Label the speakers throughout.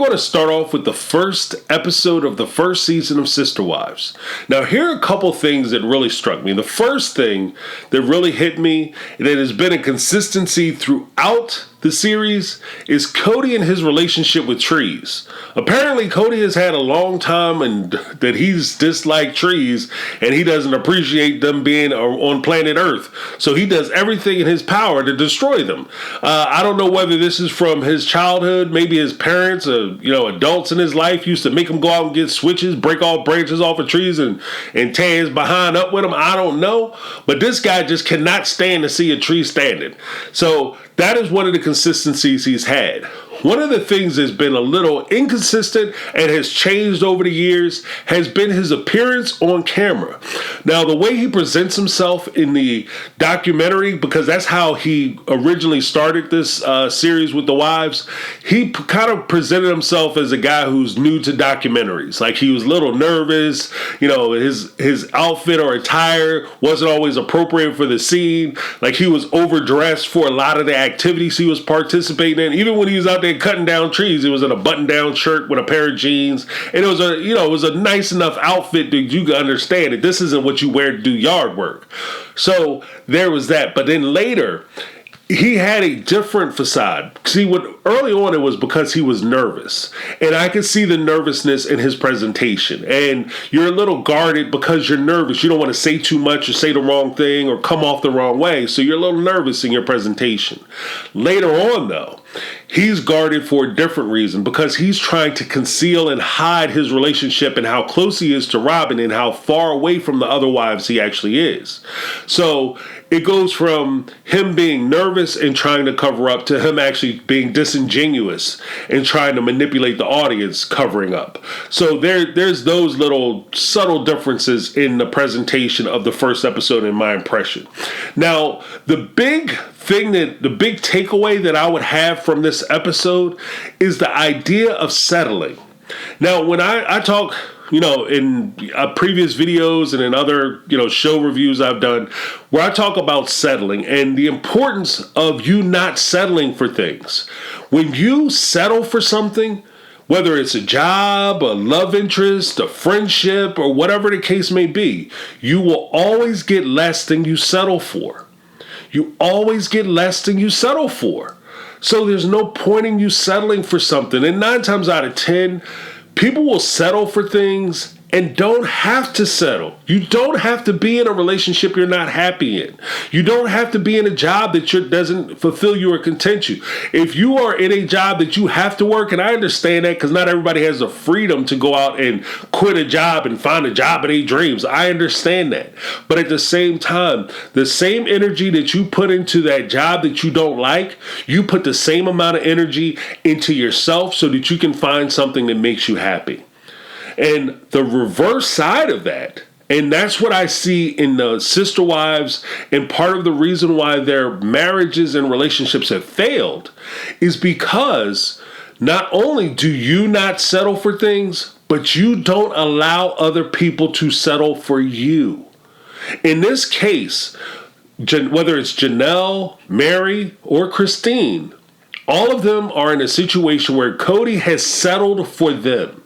Speaker 1: going to start off with the first episode of the first season of Sister Wives. Now, here are a couple things that really struck me. The first thing that really hit me, that has been a consistency throughout the series, is Cody and his relationship with trees. Apparently, Cody has had a long time and that he's disliked trees, and he doesn't appreciate them being on planet Earth. So he does everything in his power to destroy them. I don't know whether this is from his childhood. Maybe his parents, adults in his life used to make him go out and get switches, break all branches off of trees, and tear his behind up with them. I don't know. But this guy just cannot stand to see a tree standing. So that is one of the consistencies he's had. One of the things that's been a little inconsistent and has changed over the years has been his appearance on camera. Now, the way he presents himself in the documentary, because that's how he originally started this series with the wives, he kind of presented himself as a guy who's new to documentaries. Like, he was a little nervous, his outfit or attire wasn't always appropriate for the scene. Like, he was overdressed for a lot of the activities he was participating in. Even when he was out there cutting down trees, it was in a button-down shirt with a pair of jeans, and it was a nice enough outfit that you could understand that this isn't what you wear to do yard work. So there was that. But then later, he had a different facade. See, early on it was because he was nervous, and I could see the nervousness in his presentation. And you're a little guarded because you're nervous. You don't want to say too much or say the wrong thing or come off the wrong way, so you're a little nervous in your presentation. Later on, though, he's guarded for a different reason, because he's trying to conceal and hide his relationship and how close he is to Robin and how far away from the other wives he actually is. So it goes from him being nervous and trying to cover up to him actually being disingenuous and trying to manipulate the audience, covering up. So there's those little subtle differences in the presentation of the first episode, in my impression. Now, the big takeaway that I would have from this episode is the idea of settling. Now, when I talk, in previous videos and in other, show reviews I've done, where I talk about settling and the importance of you not settling for things. When you settle for something, whether it's a job, a love interest, a friendship, or whatever the case may be, you will always get less than you settle for. You always get less than you settle for. So there's no point in you settling for something. And 9 times out of 10, people will settle for things and don't have to settle. You don't have to be in a relationship you're not happy in. You don't have to be in a job that doesn't fulfill you or content you. If you are in a job that you have to work, and I understand that because not everybody has the freedom to go out and quit a job and find a job of their dreams. I understand that. But at the same time, the same energy that you put into that job that you don't like, you put the same amount of energy into yourself so that you can find something that makes you happy. And the reverse side of that, and that's what I see in the Sister Wives, and part of the reason why their marriages and relationships have failed, is because not only do you not settle for things, but you don't allow other people to settle for you. In this case, whether it's Janelle, Meri, or Christine, all of them are in a situation where Cody has settled for them.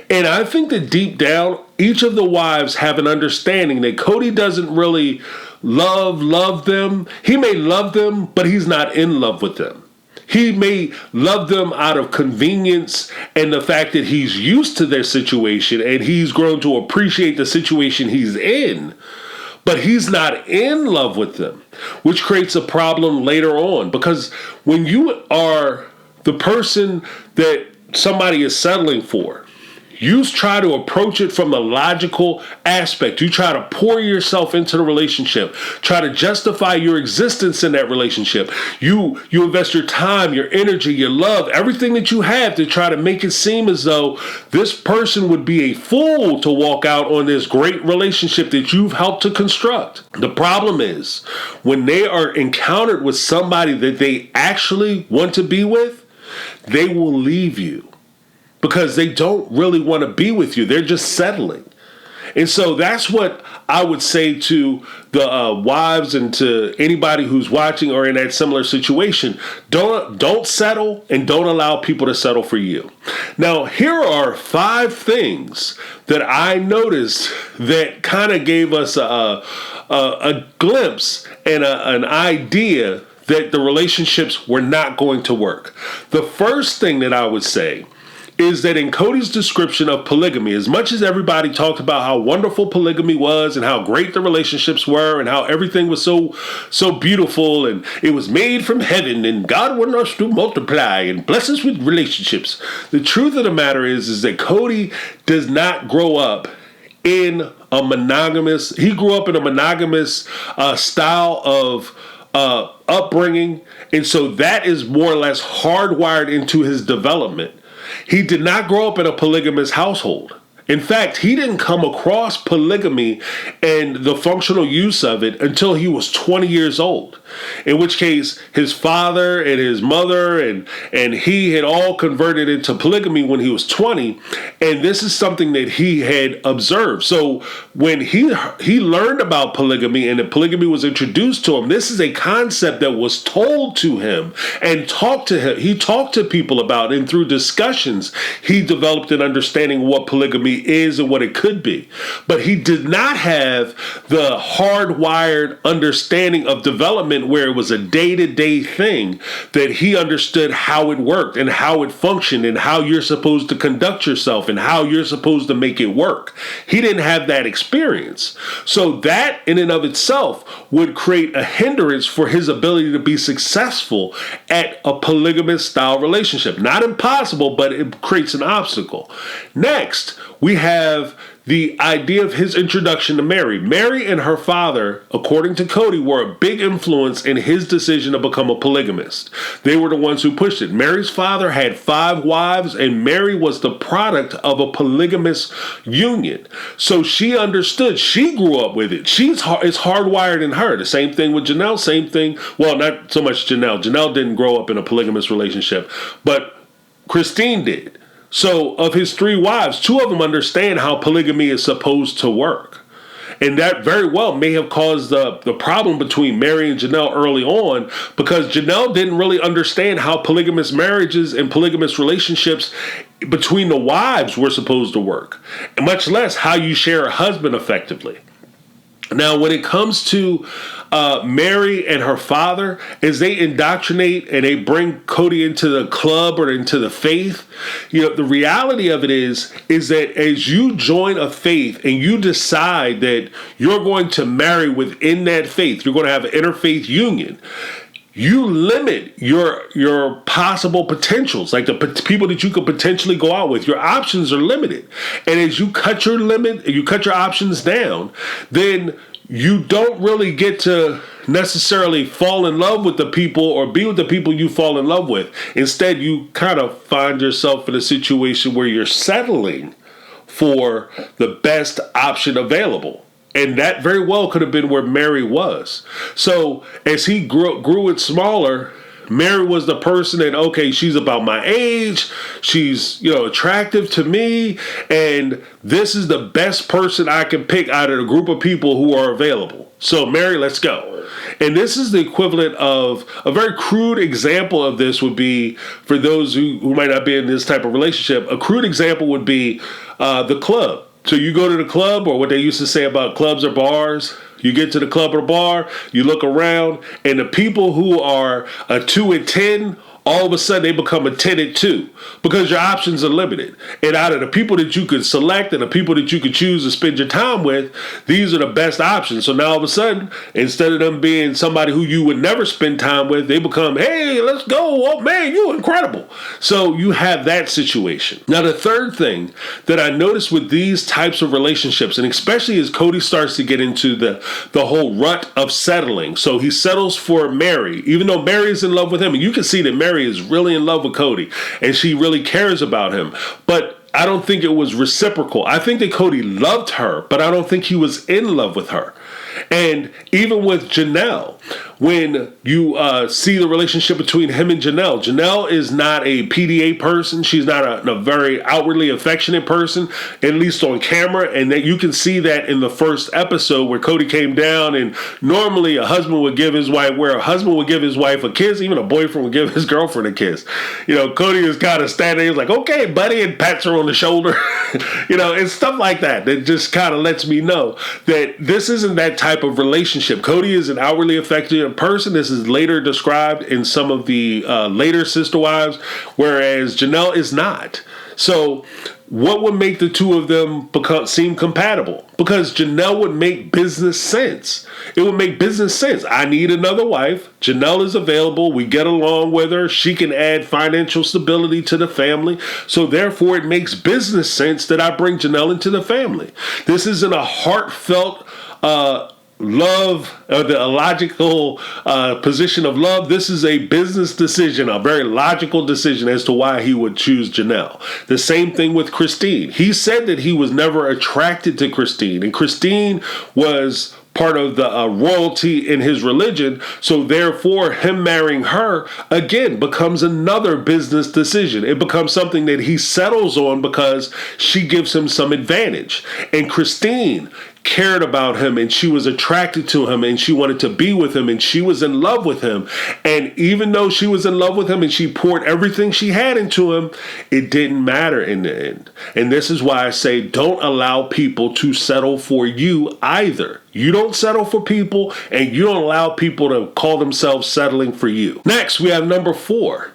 Speaker 1: And I think that deep down, each of the wives have an understanding that Cody doesn't really love them. He may love them, but he's not in love with them. He may love them out of convenience and the fact that he's used to their situation and he's grown to appreciate the situation he's in, but he's not in love with them, which creates a problem later on. Because when you are the person that somebody is settling for, you try to approach it from the logical aspect. You try to pour yourself into the relationship, try to justify your existence in that relationship. You invest your time, your energy, your love, everything that you have to try to make it seem as though this person would be a fool to walk out on this great relationship that you've helped to construct. The problem is when they are encountered with somebody that they actually want to be with, they will leave you. Because they don't really want to be with you. They're just settling. And so that's what I would say to the wives and to anybody who's watching or in that similar situation. Don't settle, and don't allow people to settle for you. Now, here are 5 things that I noticed that kind of gave us a glimpse and an idea that the relationships were not going to work. The first thing that I would say is that in Cody's description of polygamy, as much as everybody talked about how wonderful polygamy was and how great the relationships were and how everything was so beautiful and it was made from heaven and God wanted us to multiply and bless us with relationships, the truth of the matter is that Cody does not grow up in a monogamous, he grew up in a monogamous style of upbringing, and so that is more or less hardwired into his development. He did not grow up in a polygamous household. In fact, he didn't come across polygamy and the functional use of it until he was 20 years old, in which case his father and his mother and he had all converted into polygamy when he was 20, and this is something that he had observed. So when he learned about polygamy and that polygamy was introduced to him, this is a concept that was told to him and talked to him. He talked to people about it, and through discussions, he developed an understanding of what polygamy is and what it could be. But he did not have the hardwired understanding of development where it was a day-to-day thing, that he understood how it worked and how it functioned and how you're supposed to conduct yourself and how you're supposed to make it work. He didn't have that experience. So that in and of itself would create a hindrance for his ability to be successful at a polygamous style relationship. Not impossible, but it creates an obstacle. Next, we have the idea of his introduction to Meri. Meri and her father, according to Cody, were a big influence in his decision to become a polygamist. They were the ones who pushed it. Meri's father had 5 wives, and Meri was the product of a polygamous union. So she understood. She grew up with it. It's hardwired in her. The same thing with Janelle. Same thing. Well, not so much Janelle. Janelle didn't grow up in a polygamous relationship, but Christine did. So of his 3 wives, 2 of them understand how polygamy is supposed to work. And that very well may have caused the problem between Meri and Janelle early on, because Janelle didn't really understand how polygamous marriages and polygamous relationships between the wives were supposed to work, and much less how you share a husband effectively. Now, when it comes to Meri and her father, as they indoctrinate and they bring Cody into the club or into the faith, the reality of it is that as you join a faith and you decide that you're going to marry within that faith, you're going to have an interfaith union, you limit your possible potentials, like the people that you could potentially go out with. Your options are limited. And as you cut your options down, then you don't really get to necessarily fall in love with the people or be with the people you fall in love with. Instead, you kind of find yourself in a situation where you're settling for the best option available. And that very well could have been where Meri was. So as he grew it smaller, Meri was the person that, okay, she's about my age, she's, attractive to me, and this is the best person I can pick out of the group of people who are available. So Meri, let's go. And this is the equivalent of a very crude example of this would be, for those who might not be in this type of relationship, a crude example would be the club. So you go to the club, or what they used to say about clubs or bars, you get to the club or bar, you look around, and the people who are a 2 at 10, all of a sudden they become a 10 at 2 because your options are limited. And out of the people that you could select and the people that you could choose to spend your time with, these are the best options. So now all of a sudden, instead of them being somebody who you would never spend time with, they become, hey, let's go. Oh, man, you're incredible. So you have that situation. Now, the third thing that I noticed with these types of relationships, and especially as Cody starts to get into the whole rut of settling. So he settles for Meri, even though Meri is in love with him. And you can see that Meri is really in love with Cody, and she really cares about him. But I don't think it was reciprocal. I think that Cody loved her, but I don't think he was in love with her. And even with Janelle, when you see the relationship between him and Janelle is not a PDA person. She's not a very outwardly affectionate person, at least on camera. And that you can see that in the first episode where Cody came down, and normally a husband would give his wife, where a husband would give his wife a kiss, even a boyfriend would give his girlfriend a kiss. Cody is kind of standing, he's like, okay, buddy, and pats her on the shoulder. And stuff like that. That just kind of lets me know that this isn't that type of relationship. Cody is an outwardly affectionate person. This is later described in some of the later Sister Wives, whereas Janelle is not. So what would make the two of them seem compatible? Because Janelle would make business sense. It would make business sense. I need another wife. Janelle is available. We get along with her. She can add financial stability to the family. So therefore, it makes business sense that I bring Janelle into the family. This isn't a heartfelt love, or the illogical position of love. This is a business decision, a very logical decision as to why he would choose Janelle. The same thing with Christine. He said that he was never attracted to Christine, and Christine was part of the royalty in his religion. So therefore, him marrying her, again, becomes another business decision. It becomes something that he settles on because she gives him some advantage. And Christine cared about him, and she was attracted to him, and she wanted to be with him, and she was in love with him. And even though she was in love with him and she poured everything she had into him, it didn't matter in the end. And this is why I say, don't allow people to settle for you either. You don't settle for people, and you don't allow people to call themselves settling for you. Next, we have number 4.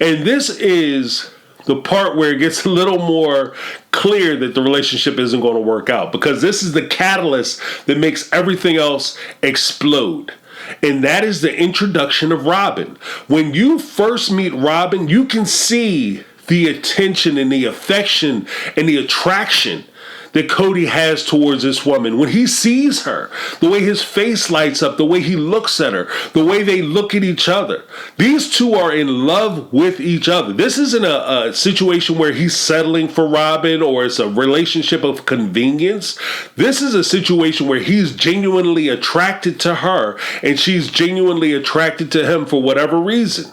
Speaker 1: And this is the part where it gets a little more clear that the relationship isn't going to work out, because this is the catalyst that makes everything else explode. And that is the introduction of Robin. When you first meet Robin, you can see the attention and the affection and the attraction that Cody has towards this woman. When he sees her, the way his face lights up, the way he looks at her, the way they look at each other. These two are in love with each other. This isn't a situation where he's settling for Robin or it's a relationship of convenience. This is a situation where he's genuinely attracted to her and she's genuinely attracted to him for whatever reason.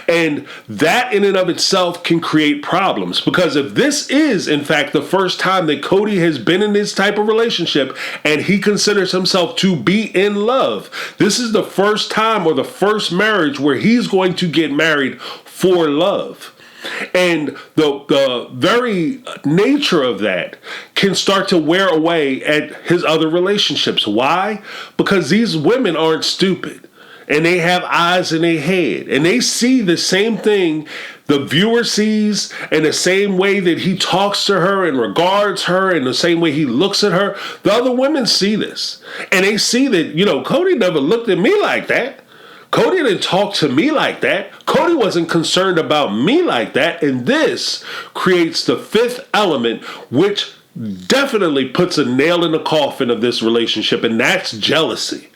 Speaker 1: And that in and of itself can create problems, because if this is in fact the first time that Cody has been in this type of relationship and he considers himself to be in love, this is the first time or the first marriage where he's going to get married for love. And the very nature of that can start to wear away at his other relationships. Why? Because these women aren't stupid. And they have eyes in their head. And they see the same thing the viewer sees, and the same way that he talks to her and regards her, and the same way he looks at her. The other women see this. And they see that, Cody never looked at me like that. Cody didn't talk to me like that. Cody wasn't concerned about me like that. And this creates the fifth element, which definitely puts a nail in the coffin of this relationship, and that's jealousy.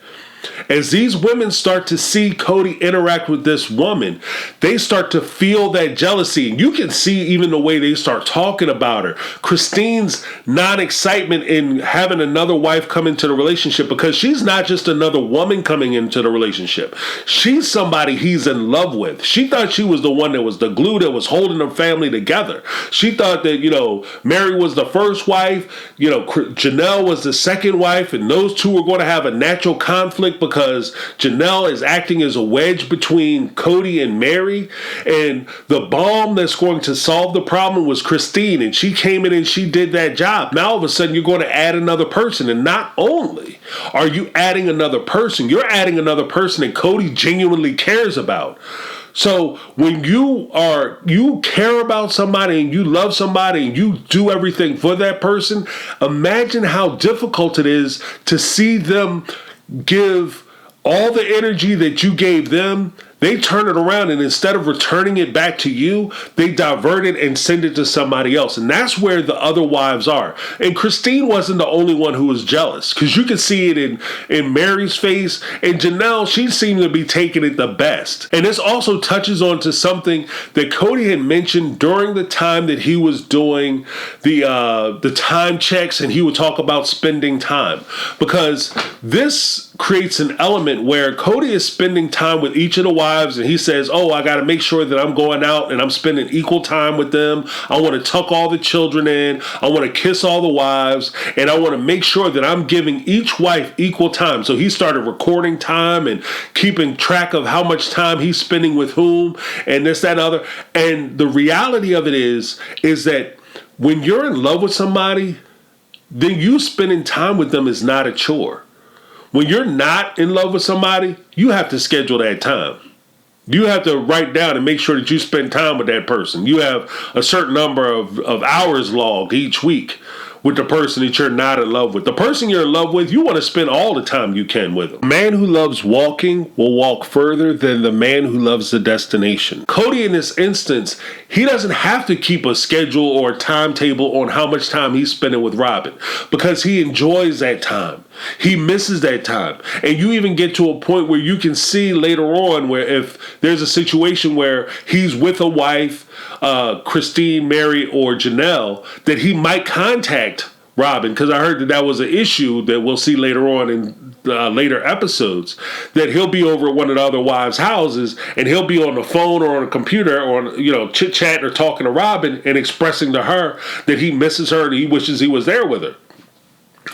Speaker 1: As these women start to see Cody interact with this woman, they start to feel that jealousy. And you can see even the way they start talking about her. Christine's non-excitement in having another wife come into the relationship, because she's not just another woman coming into the relationship. She's somebody he's in love with. She thought she was the one that was the glue that was holding the family together. She thought that, Meri was the first wife, Janelle was the second wife, and those two were going to have a natural conflict because Janelle is acting as a wedge between Cody and Meri, and the balm that's going to solve the problem was Christine, and she came in and she did that job. Now all of a sudden you're going to add another person, and not only are you adding another person, you're adding another person that Cody genuinely cares about. So when you care about somebody and you love somebody and you do everything for that person, imagine how difficult it is to see them give all the energy that you gave them they turn it around, and instead of returning it back to you, they divert it and send it to somebody else. And that's where the other wives are. And Christine wasn't the only one who was jealous, because you could see it in Meri's face. And Janelle, she seemed to be taking it the best. And this also touches on to something that Cody had mentioned during the time that he was doing the time checks, and he would talk about spending time, because this creates an element where Cody is spending time with each of the wives, and he says, oh, I got to make sure that I'm going out and I'm spending equal time with them. I want to tuck all the children in. I want to kiss all the wives, and I want to make sure that I'm giving each wife equal time. So he started recording time and keeping track of how much time he's spending with whom, and this, that, and other. And the reality of it is that when you're in love with somebody, then you spending time with them is not a chore. When you're not in love with somebody, you have to schedule that time. You have to write down and make sure that you spend time with that person. You have a certain number of hours logged each week with the person that you're not in love with. The person you're in love with, you want to spend all the time you can with them. A man who loves walking will walk further than the man who loves the destination. Cody, in this instance, he doesn't have to keep a schedule or a timetable on how much time he's spending with Robin, because he enjoys that time. He misses that time. And you even get to a point where you can see later on where if there's a situation where he's with a wife, Christine, Meri, or Janelle, that he might contact Robin, because I heard that was an issue that we'll see later on in later episodes, that he'll be over at one of the other wives' houses, and he'll be on the phone or on a computer or, chit-chatting or talking to Robin and expressing to her that he misses her and he wishes he was there with her.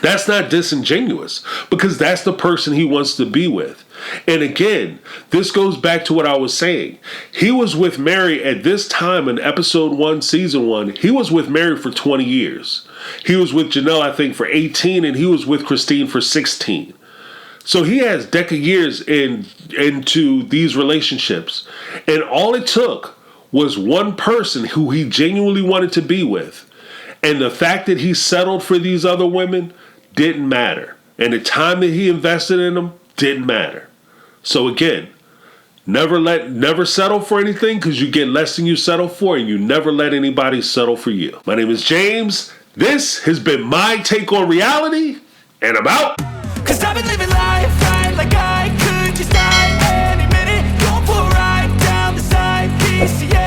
Speaker 1: That's not disingenuous, because that's the person he wants to be with. And again, this goes back to what I was saying. He was with Meri at this time in episode 1, season 1. He was with Meri for 20 years. He was with Janelle, I think, for 18, and he was with Christine for 16. So he has decade years into these relationships. And all it took was one person who he genuinely wanted to be with. And the fact that he settled for these other women didn't matter. And the time that he invested in them didn't matter. So again, never settle for anything, because you get less than you settle for, and you never let anybody settle for you. My name is James. This has been my take on reality, and I'm out.
Speaker 2: 'Cause I've been living life right like I could just die any minute. Going for a ride down the side, PCA.